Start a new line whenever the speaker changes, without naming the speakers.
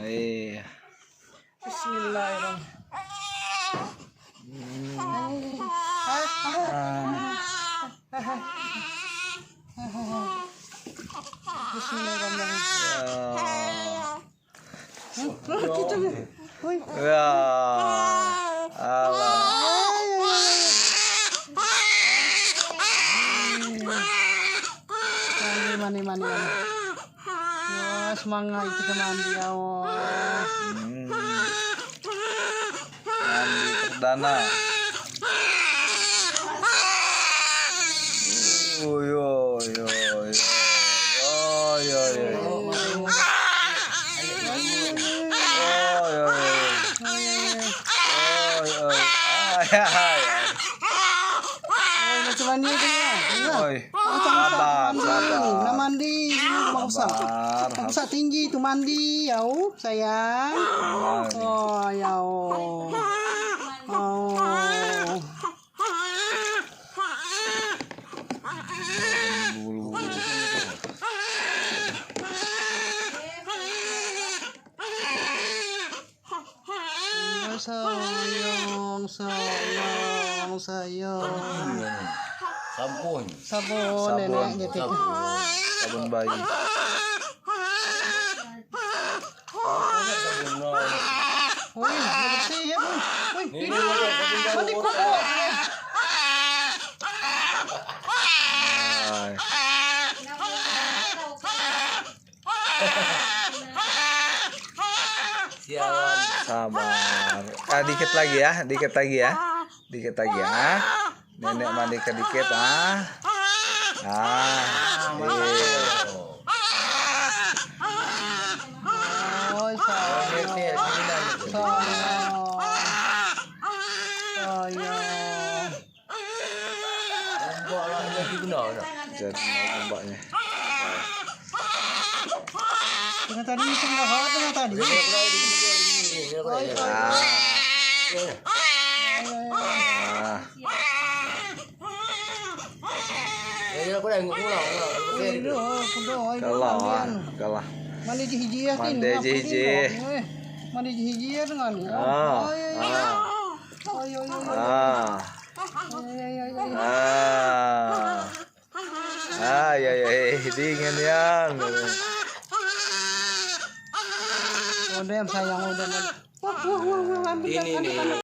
Iya.
Mani. Wah, semangat itu ke mandi ya.
Mandi Perdana. Yo. Sabar.
Mandi, maksa tinggi itu mandi, yau sayang. Oh, yau. Sayang. Sabun nenek nyetik.
Sabun bayi.
Woi, bersih ya, Bu. Woi, mandi koko.
Sabar. Dikit lagi ya. Nenek mandi dikit Jadi ombaknya.
Dengan tadi dengan tadi.
Kalah.
Mandi hiji ya kan? Mandi hiji ya dengan.
Dingin ya.
Udah sayang udah. Wah, ambil.